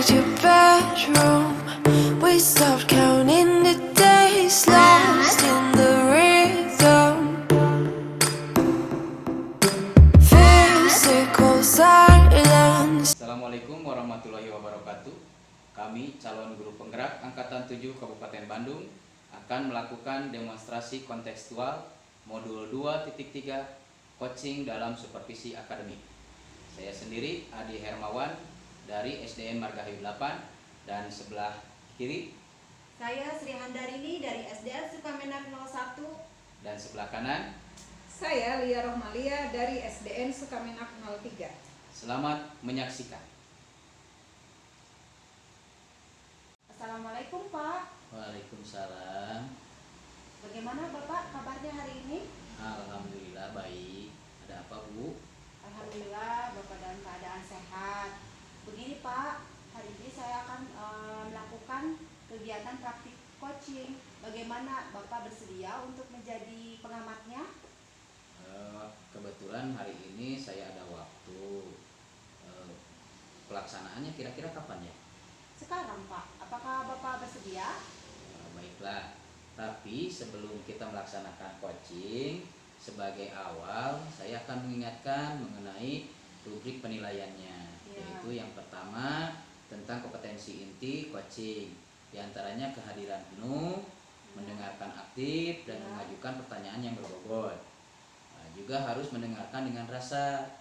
your bedroom. We stopped counting the days, lost in the rhythm. Physical silence. Assalamualaikum warahmatullahi wabarakatuh. Kami calon guru penggerak Angkatan 7 Kabupaten Bandung akan melakukan demonstrasi kontekstual modul 2.3 coaching dalam supervisi akademik. Saya sendiri Adi Hermawan dari SDN Margahayu 8 dan sebelah kiri saya Sri Handarini dari SDN Sukamenak 01 dan sebelah kanan. Saya Lia Rohmalia dari SDN Sukamenak 03. Selamat menyaksikan. Assalamualaikum Pak. Waalaikumsalam. Bagaimana Bapak kabarnya hari ini? Alhamdulillah baik. Ada apa Bu? Alhamdulillah Bapak dalam keadaan sehat. Begini Pak, hari ini saya akan melakukan kegiatan praktik coaching. Bagaimana Bapak bersedia untuk menjadi pengamatnya? Kebetulan hari ini saya ada waktu. Pelaksanaannya kira-kira kapan ya? Sekarang Pak, apakah Bapak bersedia? Baiklah, tapi sebelum kita melaksanakan coaching, sebagai awal saya akan mengingatkan mengenai rubrik penilaiannya, yaitu yang pertama tentang kompetensi inti coaching, diantaranya kehadiran penuh, mendengarkan aktif, dan mengajukan pertanyaan yang berbobot. Juga harus mendengarkan dengan rasa,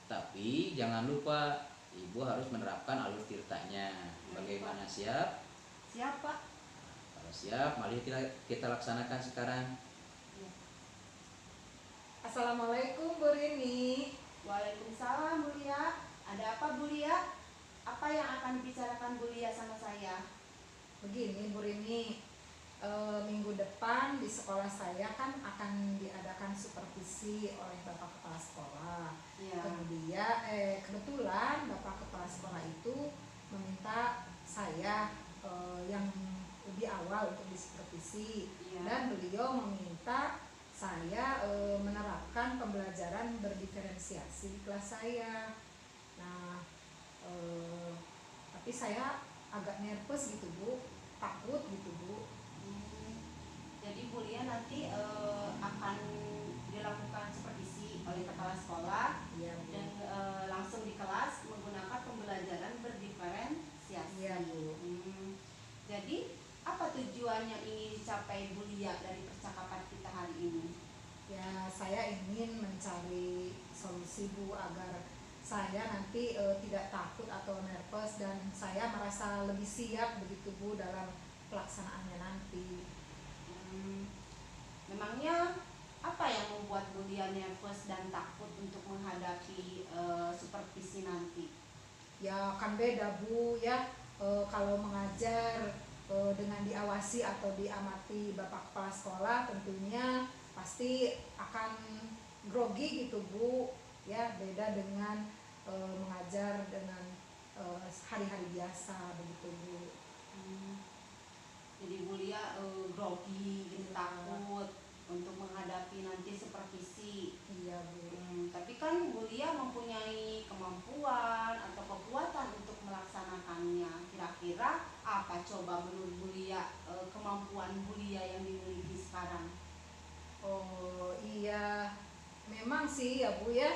tapi jangan lupa Ibu harus menerapkan alur tirtanya. Bagaimana, siap? Siap Pak. Kalau siap, mari kita laksanakan sekarang. Assalamualaikum Bu Rini. Waalaikumsalam Bu Lia. Ada apa Bu Lia? Apa yang akan dibicarakan Bu Lia sama saya? Begini Bu Rini, minggu depan di sekolah saya kan akan diadakan supervisi oleh Bapak Kepala Sekolah. Ya. Kebetulan Bapak Kepala Sekolah itu meminta saya yang lebih awal untuk disupervisi, Ya. dan beliau meminta saya menerapkan pembelajaran berdiferensiasi di kelas saya. Nah, tapi saya agak nervous gitu Bu, takut gitu Bu. Jadi Bu Lia nanti akan dilakukan supervisi oleh kepala sekolah Iya Bu. dan langsung di kelas menggunakan pembelajaran berdiferensiasi. Iya Bu. Jadi apa tujuan yang ingin dicapai Bu Lia dari percakapan kita hari ini? Ya, saya ingin mencari solusi Bu agar saya nanti tidak takut atau nervous, dan saya merasa lebih siap begitu Bu dalam pelaksanaannya nanti. Memangnya apa yang membuat Bu Lia nervous dan takut untuk menghadapi supervisi nanti? Ya kan beda Bu ya, kalau mengajar dengan diawasi atau diamati Bapak Kepala Sekolah tentunya pasti akan grogi gitu Bu ya, beda dengan mengajar dengan hari-hari biasa begitu Bu. Jadi Bu Lia grogi gitu, takut untuk menghadapi nanti supervisi. Iya Bu. Tapi kan Bu Lia mempunyai kemampuan atau kekuatan untuk melaksanakannya. Kira-kira apa coba menurut Bu Lia kemampuan Bu Lia yang dimiliki sekarang? Oh iya, memang sih ya Bu ya,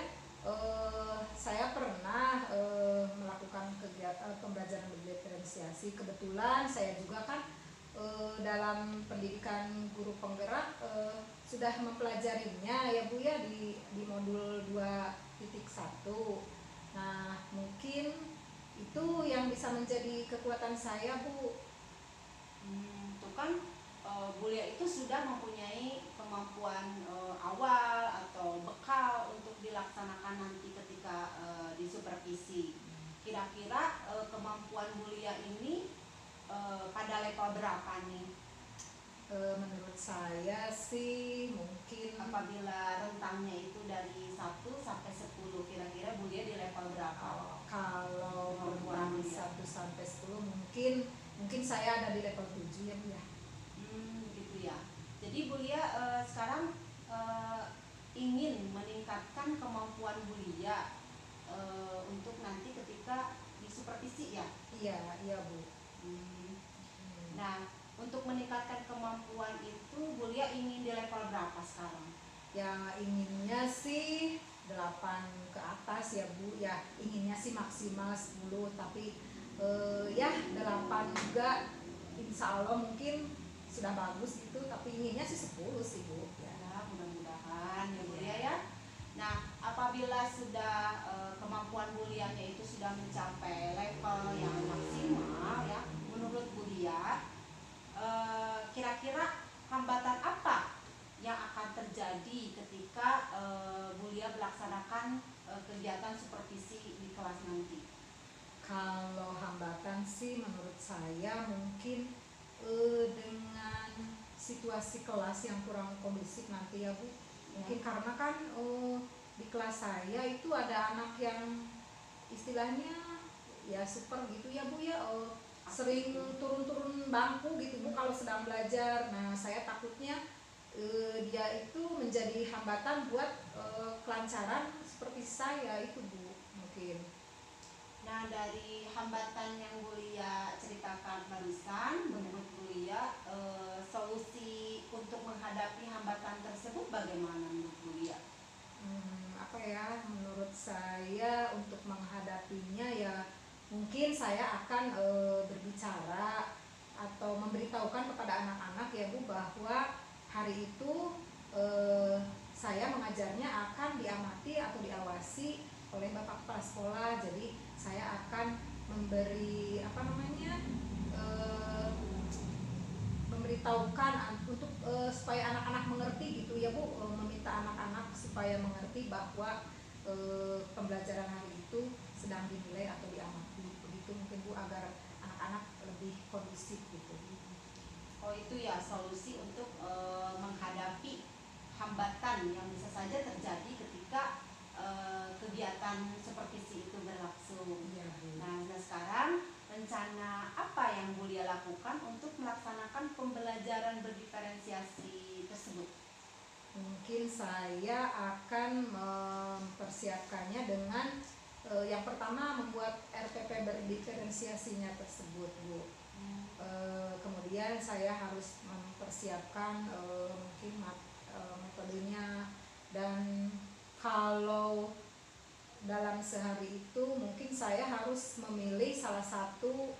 saya pernah melakukan kegiatan pembelajaran berdiferensiasi. Kebetulan saya juga kan dalam pendidikan guru penggerak sudah mempelajarinya ya Bu ya di modul 2.1. Nah, mungkin itu yang bisa menjadi kekuatan saya Bu. Itu kan Bu Lia itu sudah mempunyai kemampuan awal atau bekal untuk dilaksanakan nanti ketika disupervisi. Kira-kira kemampuan Bu Lia ini pada level berapa nih? Menurut saya sih mungkin Apabila rentangnya itu dari 1 sampai 10, kira-kira Bu Lia di level berapa? kalau Kemampuan dari dia. 1 sampai 10 mungkin saya ada di level 7 ya Bu ya. Gitu ya. Jadi Bu Lia sekarang ingin meningkatkan kemampuan Bu Lia untuk nanti ketika supervisi ya. Iya, iya Bu. Hmm. Nah, untuk meningkatkan kemampuan itu Bu Lia ingin di level berapa sekarang? Ya inginnya sih 8 ke atas ya Bu, ya inginnya sih maksimal 10, tapi ya 8 juga insya Allah mungkin sudah bagus gitu, tapi inginnya sih 10 sih Bu ya. Ya, mudah-mudahan ya Bu Lia ya. Nah, apabila sudah kemampuan Bu Lianya itu sudah mencapai level yang maksimal ya, menurut Bu Lia, kira-kira hambatan apa yang akan terjadi ketika Bu Lia melaksanakan kegiatan supervisi di kelas nanti? Kalau hambatan sih menurut saya mungkin dengan situasi kelas yang kurang kondusif nanti ya Bu. Mungkin karena kan di kelas saya itu ada anak yang istilahnya ya super gitu ya Bu ya, sering turun-turun bangku gitu Bu kalau sedang belajar. Nah saya takutnya dia itu menjadi hambatan buat kelancaran seperti saya itu Bu mungkin. Nah, dari hambatan yang Bu Lia ceritakan barusan, menurut Bu Lia, solusi untuk menghadapi hambatan tersebut bagaimana menurut Bu Lia? Apa ya, menurut saya untuk menghadapinya ya mungkin saya akan berbicara atau memberitahukan kepada anak-anak ya Bu bahwa hari itu saya mengajarnya akan diamati atau diawasi oleh Bapak Kepala Sekolah. Jadi saya akan memberi memberitahukan untuk supaya anak-anak mengerti gitu ya Bu, meminta anak-anak supaya mengerti bahwa pembelajaran hari itu sedang dinilai atau diamati begitu mungkin Bu, agar anak-anak lebih kondusif gitu. Oh, itu ya solusi untuk menghadapi hambatan yang bisa saja terjadi ketika kegiatan supervisi itu berlangsung. Iya Bu. Nah, sekarang rencana apa yang Bu Lia lakukan untuk melaksanakan pembelajaran berdiferensiasi tersebut? Mungkin saya akan mempersiapkannya dengan yang pertama membuat RPP berdiferensiasinya tersebut Bu. Kemudian saya harus mempersiapkan mungkin metodenya, dan kalau dalam sehari itu mungkin saya harus memilih salah satu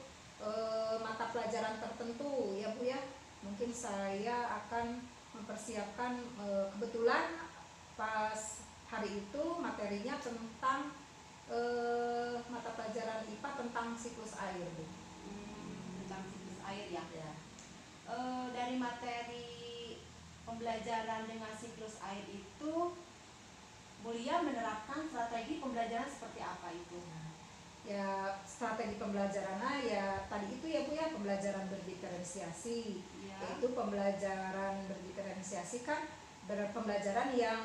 mata pelajaran tertentu ya Bu ya. Mungkin saya akan mempersiapkan kebetulan pas hari itu materinya tentang mata pelajaran IPA tentang siklus air Bu. Tentang siklus air ya. Ya. Dari materi pembelajaran dengan siklus air itu, Bu Lia menerapkan strategi pembelajaran seperti apa itu? Ya strategi pembelajarannya ya tadi itu ya Bu ya, pembelajaran berdiferensiasi. Ya. Yaitu pembelajaran berdiferensiasi kan pembelajaran yang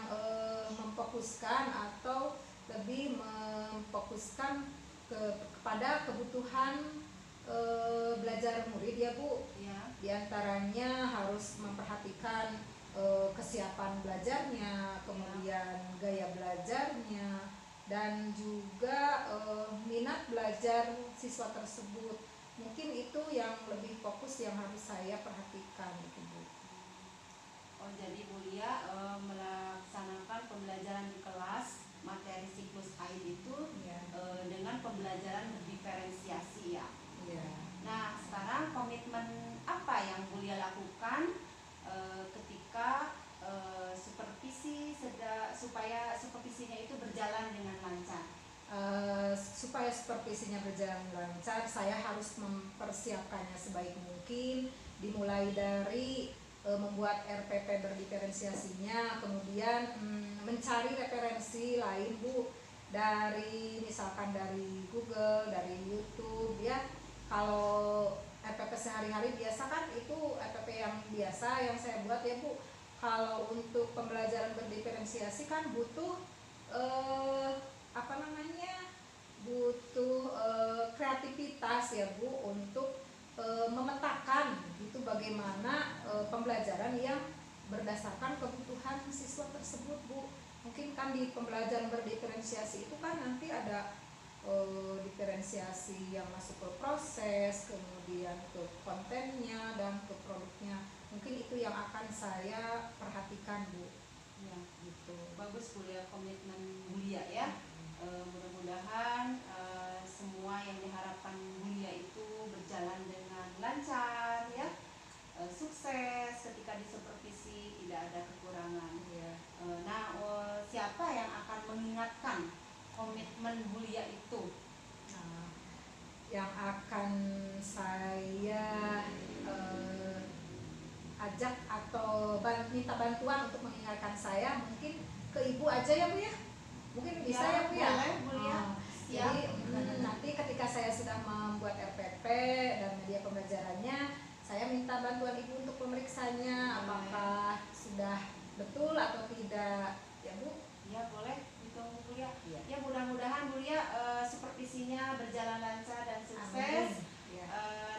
memfokuskan atau lebih memfokuskan kepada kebutuhan belajar murid ya Bu. Ya. Di antaranya harus memperhatikan kesiapan belajarnya, kemudian gaya belajarnya, dan juga minat belajar siswa tersebut. Mungkin itu yang lebih fokus yang harus saya perhatikan itu Bu. Oh, jadi Bu Lia melaksanakan pembelajaran di kelas materi siklus air itu Ya. dengan pembelajaran berdiferensiasi ya. Ya. Nah, sekarang komitmen apa yang Bu Lia lakukan ketika supervisi supaya supervisinya itu berjalan dengan lancar? Supaya supervisinya berjalan lancar, saya harus mempersiapkannya sebaik mungkin, dimulai dari membuat RPP berdiferensiasinya, kemudian mencari referensi lain Bu, dari misalkan dari Google, dari YouTube ya. Kalau RPP sehari-hari biasa kan itu RPP yang biasa yang saya buat ya Bu. Kalau untuk pembelajaran berdiferensiasi kan butuh butuh kreativitas ya Bu, untuk memetakan itu bagaimana pembelajaran yang berdasarkan kebutuhan siswa tersebut Bu. Mungkin kan di pembelajaran berdiferensiasi itu kan nanti ada diferensiasi yang masuk ke proses, kemudian ke kontennya dan ke produknya. Mungkin itu yang akan saya perhatikan, Bu. Ya, Gitu. bagus Bu ya, komitmen Bulia ya. Mudah-mudahan semua yang diharapkan Bulia itu berjalan dengan lancar ya, sukses ketika disupervisi, tidak ada kekurangan. Ya. Siapa yang akan mengingatkan komitmen Bulia itu? Nah, yang akan saya ajak atau minta bantuan untuk mengingatkan saya mungkin ke Ibu aja ya Bu ya, mungkin bisa ya Bu ya. Boleh Bu ya. Jadi nanti ketika saya sudah membuat RPP dan media pembelajarannya, saya minta bantuan Ibu untuk pemeriksanya apakah sudah betul atau tidak ya Bu. Ya boleh, ditunggu Bu ya. Iya. Ya mudah-mudahan Bu ya supervisinya berjalan lancar dan sukses. Amin. Ya.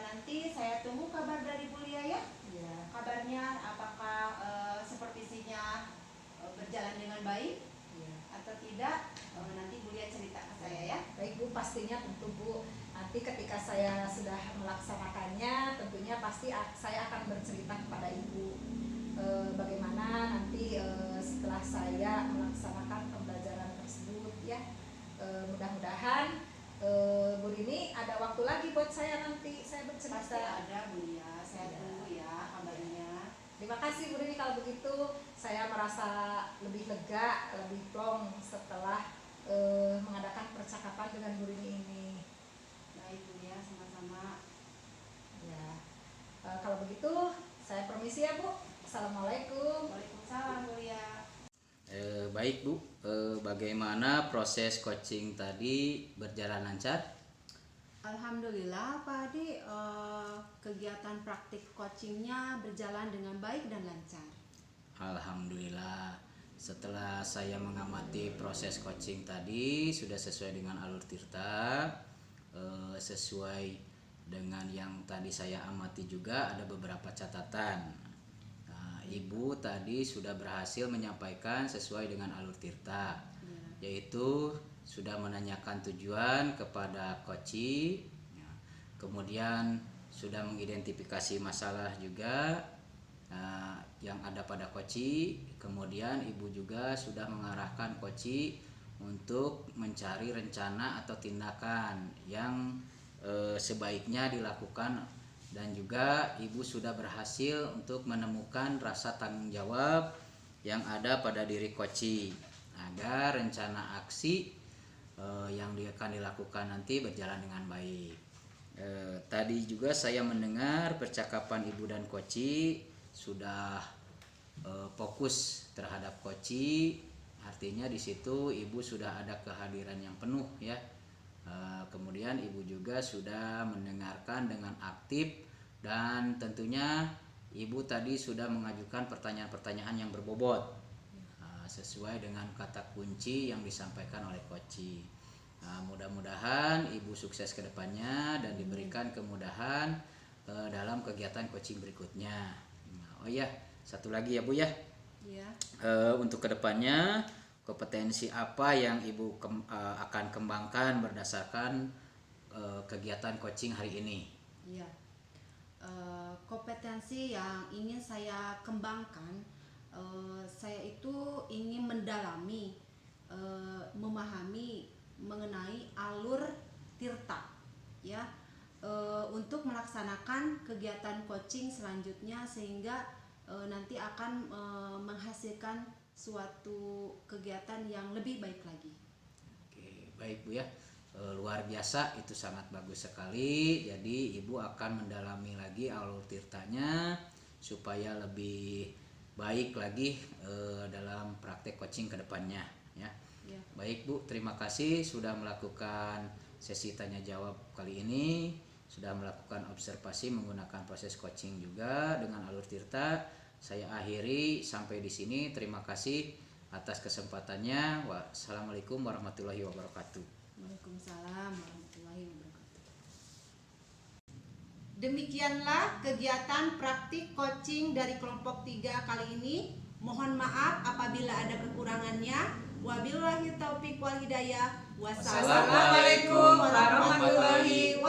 Nanti saya tunggu kabar dari Bu Lia ya. Ya. Kabarnya apakah supervisinya berjalan dengan baik Ya. atau tidak, nanti Bu Lia cerita ke saya ya. Baik Bu, pastinya tentu Bu. Nanti ketika saya sudah melaksanakannya, tentunya pasti saya akan bercerita kepada Ibu bagaimana nanti setelah saya melaksanakan pembelajaran tersebut ya. Mudah-mudahan Bu Rini ada waktu lagi buat saya nanti saya Pasti bercerita. ada Bu Lia, saya Ya. tunggu ya kabarnya. Terima kasih Bu Rini, kalau begitu saya merasa lebih lega, lebih plong setelah mengadakan percakapan dengan Bu Rini ini. Baik Bu Lia, sama-sama. Ya. Kalau begitu saya permisi ya Bu. Assalamualaikum. Waalaikumsalam Bu Lia. Baik Bu, bagaimana proses coaching tadi berjalan lancar? Alhamdulillah Pak Adi, kegiatan praktik coachingnya berjalan dengan baik dan lancar. Alhamdulillah, setelah saya mengamati proses coaching tadi sudah sesuai dengan alur tirta, sesuai dengan yang tadi saya amati juga ada beberapa catatan. Nah, Ibu tadi sudah berhasil menyampaikan sesuai dengan alur tirta, yaitu sudah menanyakan tujuan kepada koci, kemudian sudah mengidentifikasi masalah juga yang ada pada koci, kemudian Ibu juga sudah mengarahkan koci untuk mencari rencana atau tindakan yang sebaiknya dilakukan, dan juga Ibu sudah berhasil untuk menemukan rasa tanggung jawab yang ada pada diri koci agar rencana aksi yang akan dilakukan nanti berjalan dengan baik. Tadi juga saya mendengar percakapan Ibu dan koci sudah fokus terhadap koci, artinya di situ Ibu sudah ada kehadiran yang penuh ya. Kemudian Ibu juga sudah mendengarkan dengan aktif, dan tentunya Ibu tadi sudah mengajukan pertanyaan-pertanyaan yang berbobot sesuai dengan kata kunci yang disampaikan oleh koci. Mudah-mudahan Ibu sukses ke depannya dan diberikan kemudahan dalam kegiatan coaching berikutnya. Oh ya, satu lagi ya Bu ya. Ya. Untuk kedepannya kompetensi apa yang Ibu akan kembangkan berdasarkan kegiatan coaching hari ini? Iya. Kompetensi yang ingin saya kembangkan, saya itu ingin mendalami, memahami mengenai alur tirta, ya, untuk melaksanakan kegiatan coaching selanjutnya sehingga nanti akan menghasilkan suatu kegiatan yang lebih baik lagi. Oke, baik Bu ya. Luar biasa, itu sangat bagus sekali. Jadi Ibu akan mendalami lagi alur tirtanya supaya lebih baik lagi dalam praktek coaching ke depannya ya. Ya. Baik Bu, terima kasih sudah melakukan sesi tanya jawab kali ini, sudah melakukan observasi menggunakan proses coaching juga dengan alur tirta. Saya akhiri sampai di sini. Terima kasih atas kesempatannya. Wassalamualaikum warahmatullahi wabarakatuh. Waalaikumsalam warahmatullahi wabarakatuh. Demikianlah kegiatan praktik coaching dari kelompok 3 kali ini. Mohon maaf apabila ada kekurangannya. Wabillahi Wabillahi taufiq wal hidayah. Wassalamualaikum warahmatullahi wabarakatuh.